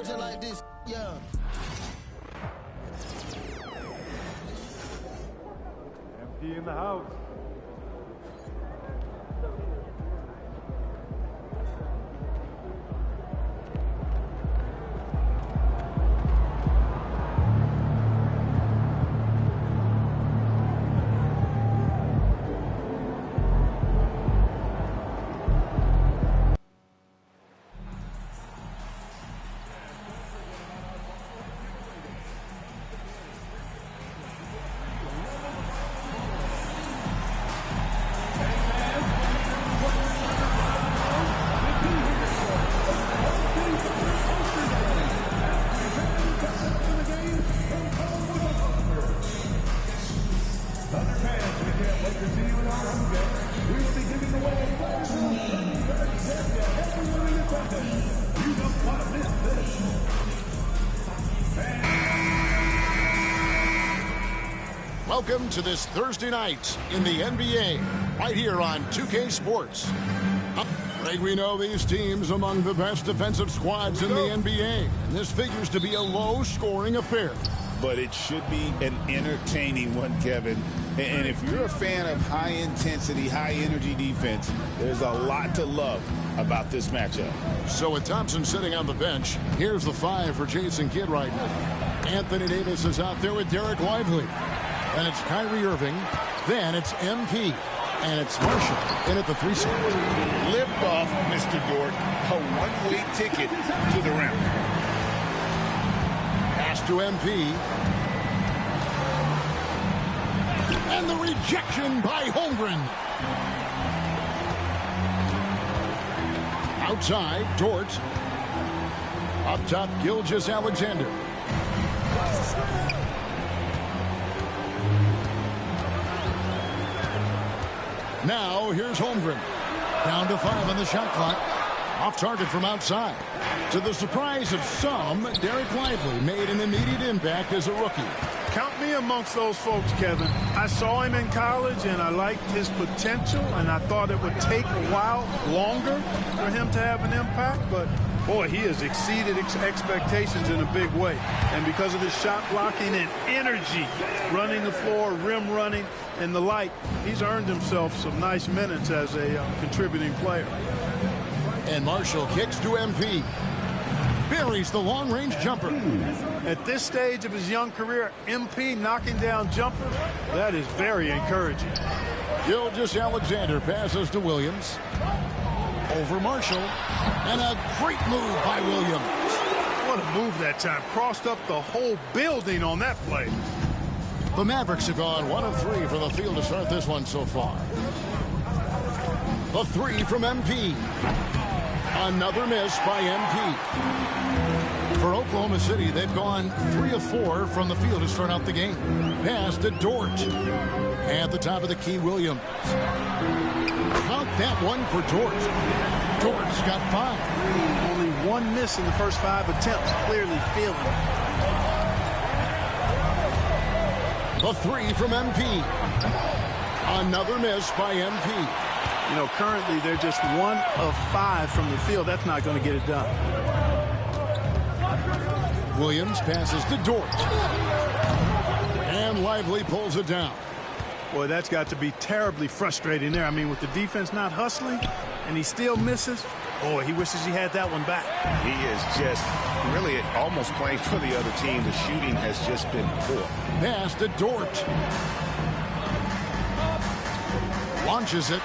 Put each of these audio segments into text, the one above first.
just like this, yeah. MP in the house. Welcome to this Thursday night in the NBA, right here on 2K Sports. Like we know, these teams among the best defensive squads in the NBA, and this figures to be a low-scoring affair. But it should be an entertaining one, Kevin. And if you're a fan of high-intensity, high-energy defense, there's a lot to love about this matchup. So with Thompson sitting on the bench, here's the five for Jason Kidd right now. Anthony Davis is out there with Derek Lively. And it's Kyrie Irving. Then it's MP. And it's Marshall in at the 3 spot. Lift off, Mr. Dort. A one-way ticket to the rim. Pass to MP. And the rejection by Holmgren. Outside, Dort. Up top, Gilgeous-Alexander. Now, here's Holmgren. Down to 5 on the shot clock. Off target from outside. To the surprise of some, Derek Lively made an immediate impact as a rookie. Count me amongst those folks, Kevin. I saw him in college, and I liked his potential, and I thought it would take a while longer for him to have an impact, but boy, he has exceeded expectations in a big way. And because of his shot blocking and energy, running the floor, rim running, and the like, he's earned himself some nice minutes as a contributing player. And Marshall kicks to MP. Buries the long-range jumper. At this stage of his young career, MP knocking down jumpers, that is very encouraging. Gilgeous-Alexander passes to Williams. Over Marshall. And a great move by Williams. What a move that time. Crossed up the whole building on that play. The Mavericks have gone 1 of 3 from the field to start this one so far. The 3 from MP. Another miss by MP. For Oklahoma City, they've gone 3 of 4 from the field to start out the game. Pass to Dort. At the top of the key, Williams. Count that one for Dort. Dort's got 5. Only 1 miss in the first 5 attempts. Clearly feeling it. The 3 from MP. Another miss by MP. You know, currently they're just 1 of 5 from the field. That's not going to get it done. Williams passes to Dort. And Lively pulls it down. Boy, that's got to be terribly frustrating there. I mean, with the defense not hustling and he still misses, boy, he wishes he had that one back. He is just really almost playing for the other team. The shooting has just been poor. Pass to Dort. Launches it.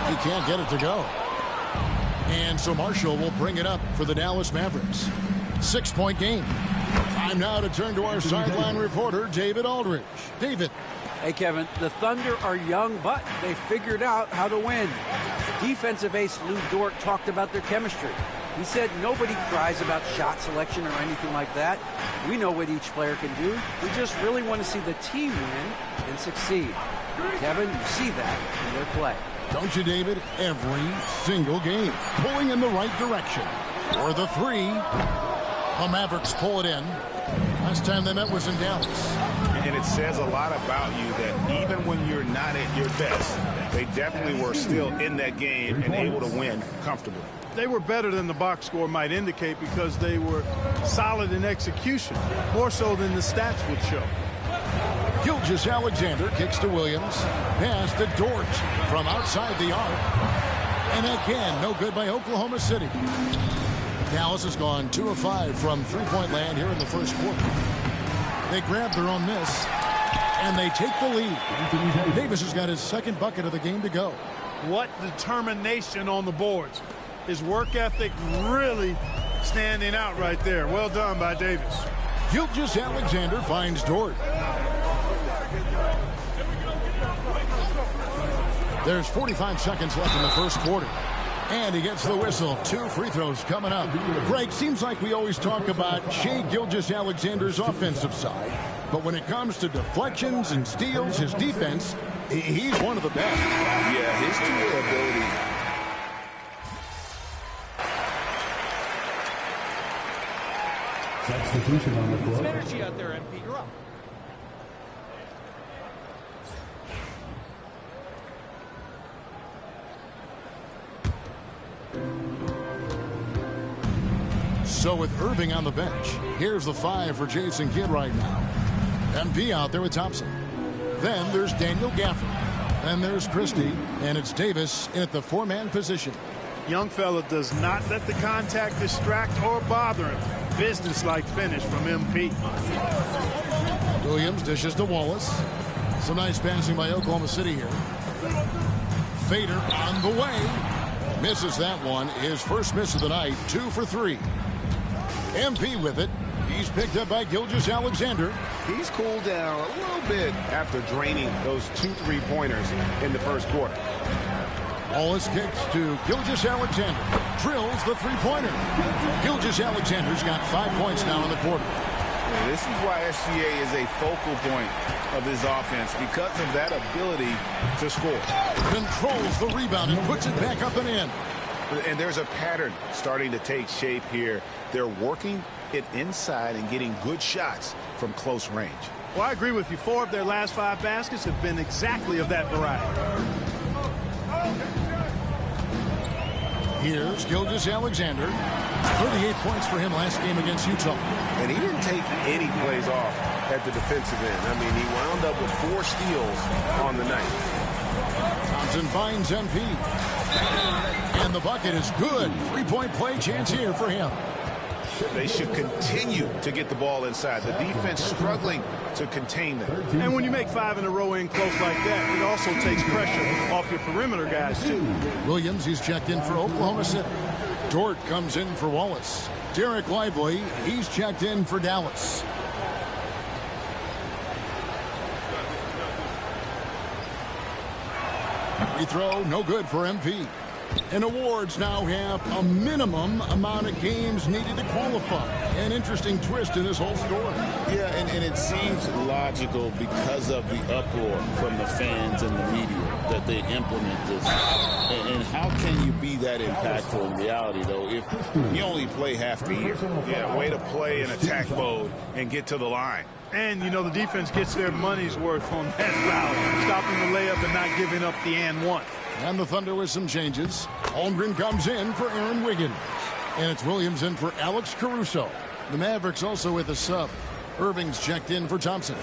He can't get it to go. And so Marshall will bring it up for the Dallas Mavericks. 6-point game. Time now to turn to our sideline reporter, David Aldridge. David. Hey, Kevin, the Thunder are young, but they figured out how to win. Defensive ace Lou Dort talked about their chemistry. He said nobody cries about shot selection or anything like that. We know what each player can do. We just really want to see the team win and succeed. Kevin, you see that in their play. Don't you, David? Every single game. Pulling in the right direction. For the 3. The Mavericks pull it in. Last time they met was in Dallas. And it's it says a lot about you that even when you're not at your best, they definitely were still in that game and able to win comfortably. They were better than the box score might indicate because they were solid in execution, more so than the stats would show. Gilgeous-Alexander kicks to Williams. Pass to Dort from outside the arc. And again, no good by Oklahoma City. Dallas has gone 2 of 5 from three-point land here in the first quarter. They grab their own miss, and they take the lead. Davis has got his second bucket of the game to go. What determination on the boards. His work ethic really standing out right there. Well done by Davis. Gilgeous-Alexander finds Dort. There's 45 seconds left in the first quarter. And he gets the whistle. 2 free throws coming up. Greg, seems like we always talk about Shai Gilgeous-Alexander's offensive side. But when it comes to deflections and steals, his defense, he's one of the best. Yeah, his two-way ability. Substitution on the court. Some energy out there, MP. You're up. So with Irving on the bench, here's the 5 for Jason Kidd right now. MP out there with Thompson. Then there's Daniel Gafford. Then there's Christie, and it's Davis in at the 4-man position. Young fella does not let the contact distract or bother him. Business-like finish from MP. Williams dishes to Wallace. Some nice passing by Oklahoma City here. Fader on the way. Misses that one. His first miss of the night. 2 for 3. MP with it. He's picked up by Gilgeous-Alexander. He's cooled down a little bit after draining those 2 3-pointers in the first quarter. Wallace kicks to Gilgeous-Alexander. Drills the 3-pointer. Gilgeous-Alexander's got 5 points now in the quarter. Yeah, this is why SGA is a focal point of this offense, because of that ability to score. Controls the rebound and puts it back up and in. And there's a pattern starting to take shape here. They're working it inside and getting good shots from close range. Well, I agree with you. 4 of their last 5 baskets have been exactly of that variety. Here's Gilgeous-Alexander. 38 points for him last game against Utah. And he didn't take any plays off at the defensive end. I mean, he wound up with 4 steals on the night. Thompson finds MP. And the bucket is good. 3-point play chance here for him. They should continue to get the ball inside. The defense struggling to contain them. And when you make 5 in a row in close like that, it also takes pressure off your perimeter guys, too. Williams, he's checked in for Oklahoma City. Dort comes in for Wallace. Derek Lively, he's checked in for Dallas. Free throw, no good for MP. And awards now have a minimum amount of games needed to qualify. An interesting twist in this whole story. Yeah, and it seems logical because of the uproar from the fans and the media that they implement this. And how can you be that impactful in reality, though, if you only play half the year? Yeah, way to play in attack mode and get to the line. And, you know, the defense gets their money's worth on that foul, stopping the layup and not giving up the and one. And the Thunder with some changes. Holmgren comes in for Aaron Wiggins. And it's Williams in for Alex Caruso. The Mavericks also with a sub. Irving's checked in for Thompson.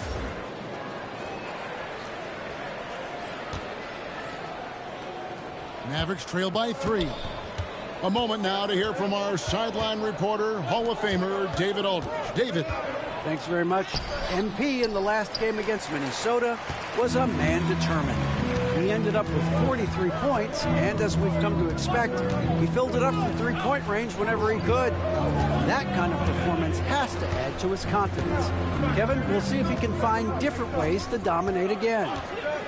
Mavericks trail by 3. A moment now to hear from our sideline reporter, Hall of Famer David Aldridge. David. Thanks very much. MP in the last game against Minnesota was a man determined. He ended up with 43 points, and as we've come to expect, he filled it up from three-point range whenever he could. That kind of performance has to add to his confidence. Kevin, we'll see if he can find different ways to dominate again.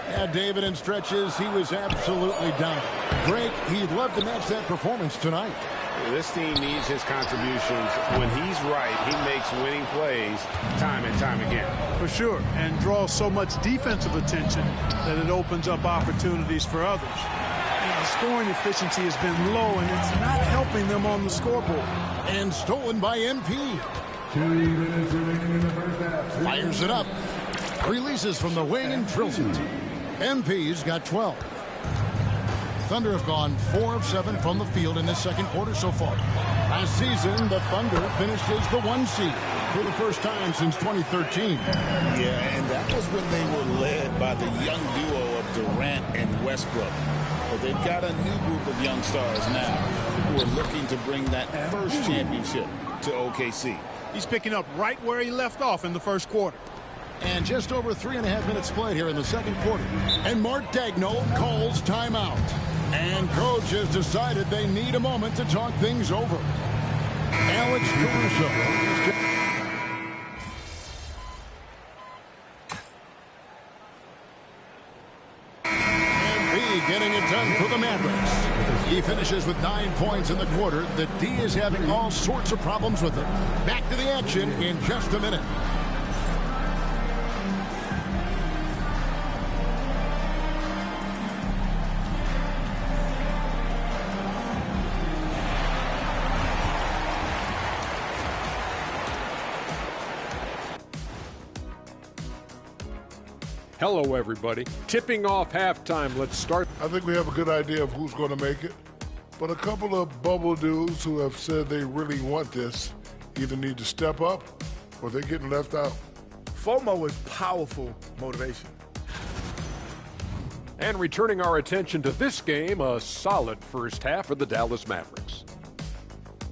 Yeah, David, in stretches, he was absolutely dominant. Greg, he'd love to match that performance tonight. This team needs his contributions. When he's right, he makes winning plays time and time again. For sure, and draws so much defensive attention that it opens up opportunities for others. And the scoring efficiency has been low, and it's not helping them on the scoreboard. And stolen by MP. 2 minutes remaining in the first half. Fires it up. Releases from the wing and drills it. MP's got 12. Thunder have gone 4 of 7 from the field in this second quarter so far. Last season, the Thunder finished as the 1 seed for the first time since 2013. Yeah, and that was when they were led by the young duo of Durant and Westbrook. But they've got a new group of young stars now who are looking to bring that first championship to OKC. He's picking up right where he left off in the first quarter. And just over 3.5 minutes played here in the second quarter. And Mark Daigneault calls timeout. And coach has decided they need a moment to talk things over. Alex Caruso. Getting it done for the Mavericks. He finishes with 9 points in the quarter. The D is having all sorts of problems with him. Back to the action in just a minute. Hello, everybody. Tipping off halftime. Let's start. I think we have a good idea of who's going to make it. But a couple of bubble dudes who have said they really want this either need to step up or they're getting left out. FOMO is powerful motivation. And returning our attention to this game, a solid first half for the Dallas Mavericks.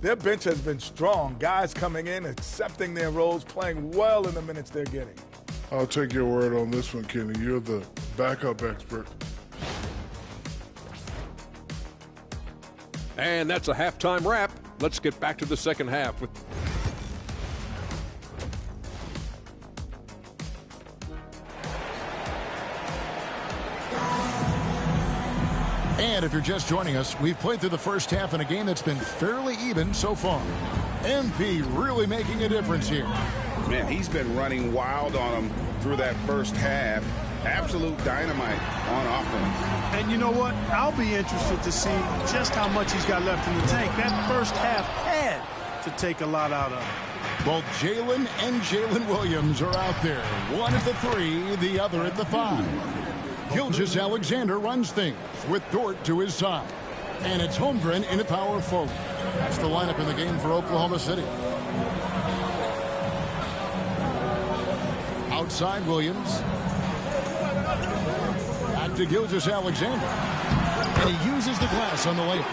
Their bench has been strong. Guys coming in, accepting their roles, playing well in the minutes they're getting. I'll take your word on this one, Kenny. You're the backup expert. And that's a halftime wrap. Let's get back to the second half with And if you're just joining us, we've played through the first half in a game that's been fairly even so far. MP really making a difference here. Man, he's been running wild on him through that first half. Absolute dynamite on offense. And you know what? I'll be interested to see just how much he's got left in the tank. That first half had to take a lot out of him. Both Jalen and Jalen Williams are out there. One at the 3, the other at the 5. Gilgeous-Alexander runs things with Dort to his side. And it's Holmgren in a power forward. That's the lineup in the game for Oklahoma City. Outside Williams. Back to Gilgeous-Alexander. And he uses the glass on the layup.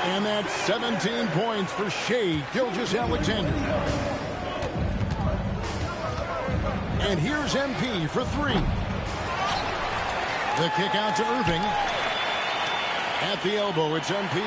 And that's 17 points for Shai Gilgeous-Alexander. And here's MP for 3. The kick out to Irving. At the elbow, it's MP.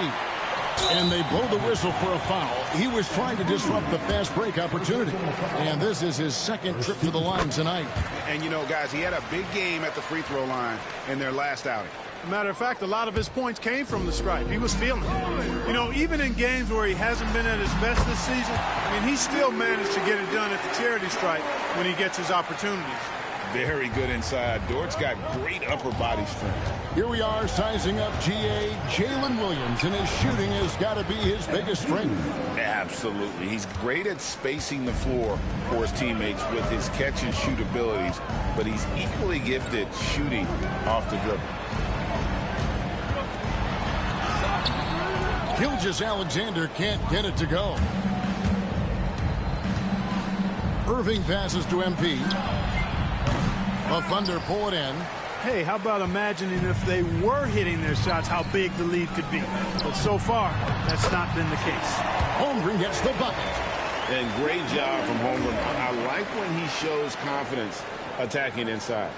And they blow the whistle for a foul. He was trying to disrupt the fast break opportunity. And this is his second trip to the line tonight. And, you know, guys, he had a big game at the free throw line in their last outing. Matter of fact, a lot of his points came from the stripe. He was feeling it. You know, even in games where he hasn't been at his best this season, I mean, he still managed to get it done at the charity stripe when he gets his opportunities. Very good inside. Dort's got great upper body strength. Here we are sizing up GA Jalen Williams, and his shooting has got to be his biggest strength. Absolutely. He's great at spacing the floor for his teammates with his catch and shoot abilities, but he's equally gifted shooting off the dribble. Gilgeous-Alexander can't get it to go. Irving passes to MP. The Thunder pull it in. Hey, how about imagining if they were hitting their shots, how big the lead could be. But so far, that's not been the case. Holmgren gets the bucket. And great job from Holmgren. I like when he shows confidence attacking inside.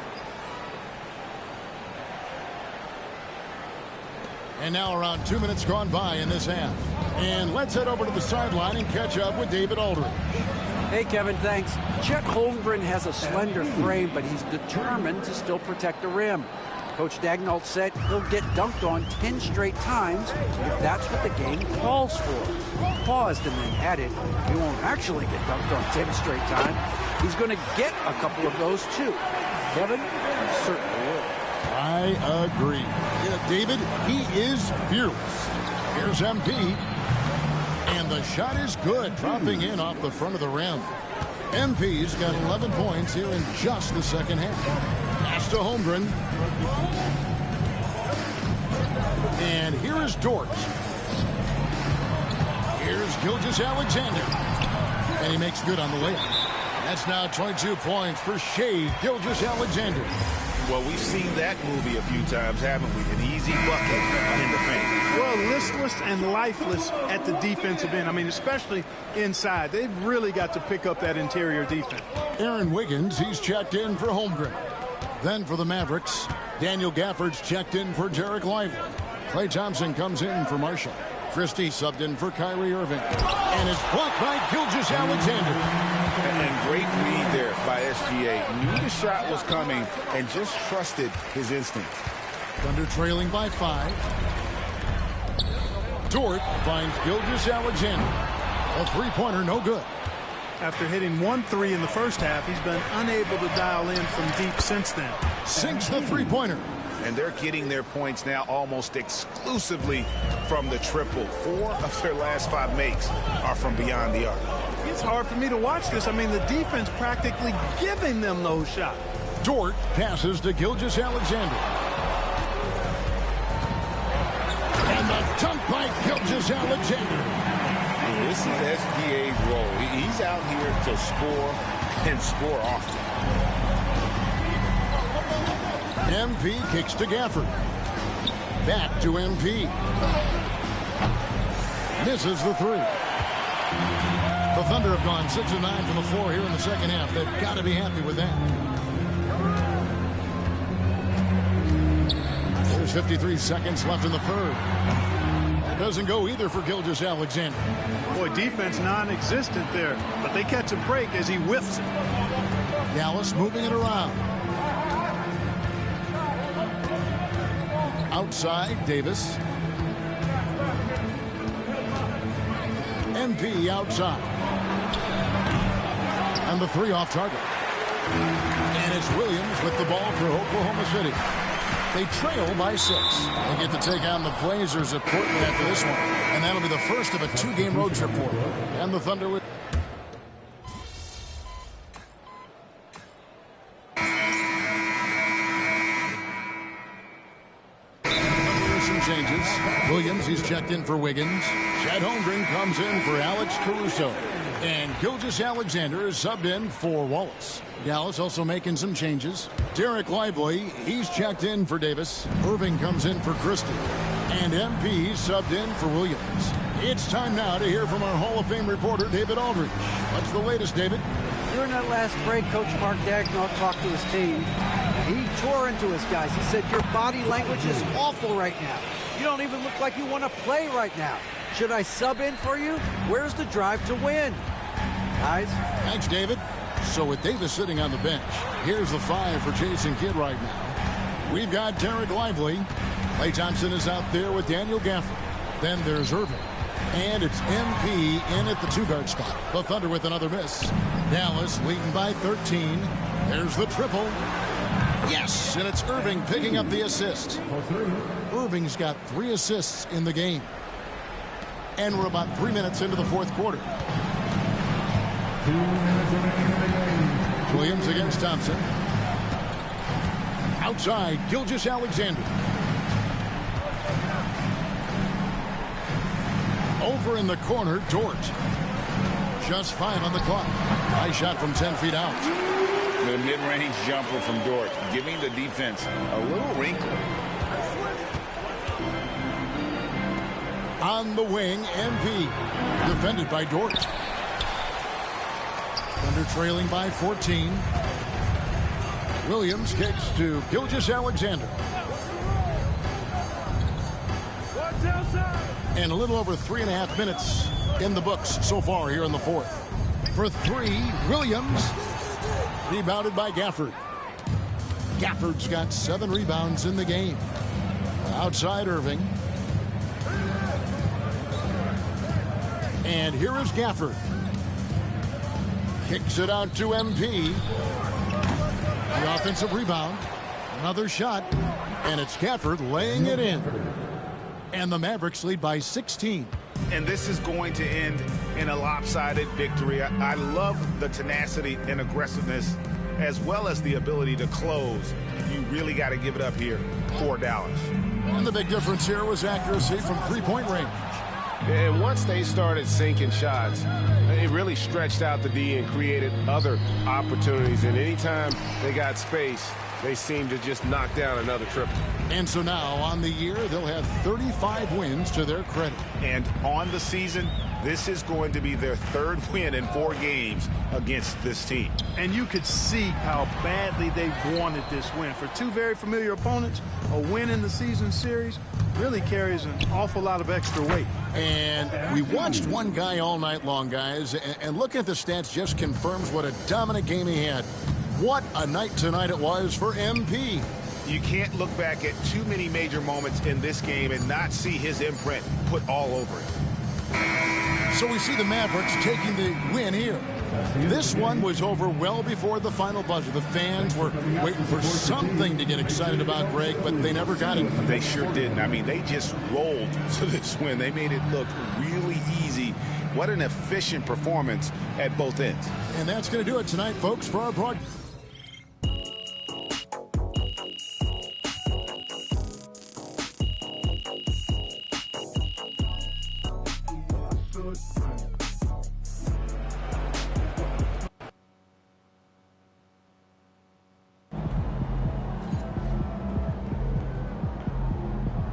And now around 2 minutes gone by in this half. And let's head over to the sideline and catch up with David Aldridge. Hey, Kevin, thanks. Chet Holmgren has a slender frame, but he's determined to still protect the rim. Coach Daigneault said he'll get dunked on 10 straight times if that's what the game calls for. He paused and then added, he won't actually get dunked on 10 straight times. He's going to get a couple of those, too. Kevin, he certainly will. I agree. Yeah, David, he is fearless. Here's MP. And the shot is good, dropping in off the front of the rim. MP's got 11 points here in just the second half. Pass to Holmgren. And here is Dort. Here's Gilgeous-Alexander. And he makes good on the layup. That's now 22 points for Shai Gilgeous-Alexander. Well, we've seen that movie a few times, haven't we? An easy bucket in the paint. Well, listless and lifeless at the defensive end. I mean, especially inside. They've really got to pick up that interior defense. Aaron Wiggins, he's checked in for Holmgren. Then for the Mavericks, Daniel Gafford's checked in for Derek Lively. Klay Thompson comes in for Marshall. Christie subbed in for Kyrie Irving. And it's blocked by Gilgeous-Alexander. And great read there by SGA. Knew the shot was coming and just trusted his instincts. Thunder trailing by 5. Dort finds Gilgeous-Alexander. A three-pointer, no good. After hitting 1 3 in the first half, he's been unable to dial in from deep since then. Sinks the three-pointer. And they're getting their points now almost exclusively from the triple. 4 of their last 5 makes are from beyond the arc. It's hard for me to watch this. I mean, the defense practically giving them those shots. Dort passes to Gilgeous-Alexander. And the dunk by Gilgeous-Alexander. This is SGA's role. He's out here to score and score often. MP kicks to Gafford. Back to MP. Misses the three. The Thunder have gone 6 of 9 from the floor here in the second half. They've got to be happy with that. There's 53 seconds left in the third. That doesn't go either for Gilgeous-Alexander. Boy, defense non-existent there, but they catch a break as he whiffs it. Dallas moving it around. Outside, Davis. MP outside. And the three off target. And it's Williams with the ball for Oklahoma City. They trail by 6. They get to take on the Blazers at Portland after this one. And that'll be the first of a 2-game road trip for them. And the Thunder with... some changes. Williams, he's checked in for Wiggins. Chet Holmgren comes in for Alex Caruso. And Gilgeous-Alexander is subbed in for Wallace. Dallas also making some changes. Derek Lively, he's checked in for Davis. Irving comes in for Christie. And MP subbed in for Williams. It's time now to hear from our Hall of Fame reporter, David Aldridge. What's the latest, David? During that last break, Coach Mark Daigneault talked to his team. He tore into his guys. He said, your body language is awful right now. You don't even look like you want to play right now. Should I sub in for you? Where's the drive to win? Guys? Thanks, David. So with Davis sitting on the bench, here's the 5 for Jason Kidd right now. We've got Derek Lively. Klay Thompson is out there with Daniel Gafford. Then there's Irving. And it's MP in at the 2-guard spot. The Thunder with another miss. Dallas leading by 13. There's the triple. Yes, and it's Irving picking up the assist. Irving's got 3 assists in the game. And we're about 3 minutes into the fourth quarter. Williams against Thompson. Outside, Gilgeous-Alexander. Over in the corner, Dort. Just 5 on the clock. Nice shot from 10 feet out. The mid-range jumper from Dort, giving the defense a little wrinkle. On the wing, MP. Defended by Dort. Thunder trailing by 14. Williams kicks to Gilgeous-Alexander. And a little over 3.5 minutes in the books so far here in the fourth. For 3, Williams. Rebounded by Gafford. Gafford's got 7 rebounds in the game. Outside Irving. And here is Gafford. Kicks it out to MP. The offensive rebound. Another shot. And it's Gafford laying it in. And the Mavericks lead by 16. And this is going to end in a lopsided victory. I love the tenacity and aggressiveness as well as the ability to close. You really got to give it up here for Dallas. And the big difference here was accuracy from three-point range. And once they started sinking shots, it really stretched out the D and created other opportunities. And anytime they got space, they seemed to just knock down another triple. And so now on the year, they'll have 35 wins to their credit. And on the season, this is going to be their third win in 4 games against this team. And you could see how badly they wanted this win. For 2 very familiar opponents, a win in the season series really carries an awful lot of extra weight. And we watched one guy all night long, guys, and looking at the stats just confirms what a dominant game he had. What a night tonight it was for MP. You can't look back at too many major moments in this game and not see his imprint put all over it. So we see the Mavericks taking the win here. This one was over well before the final buzzer. The fans were waiting for something to get excited about, Greg, but they never got it. They sure didn't. I mean, they just rolled to this win. They made it look really easy. What an efficient performance at both ends. And that's going to do it tonight, folks, for our broadcast.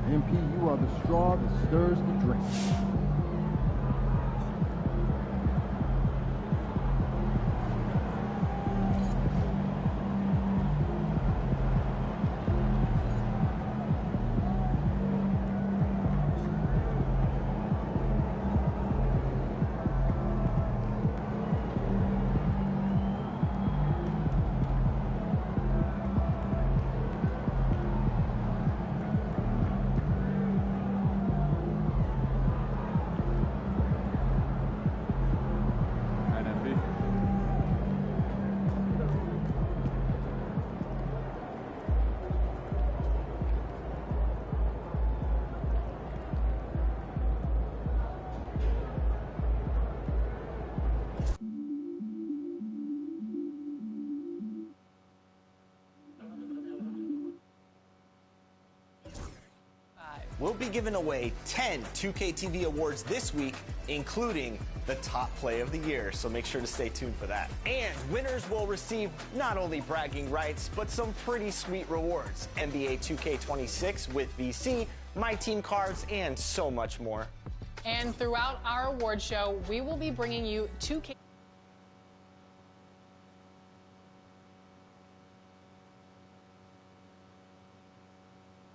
MP, you are the straw that stirs the drink. We'll be giving away 10 2K TV awards this week, including the top play of the year, so make sure to stay tuned for that. And winners will receive not only bragging rights, but some pretty sweet rewards. NBA 2K26 with VC, My Team cards, and so much more. And throughout our award show, we will be bringing you 2K...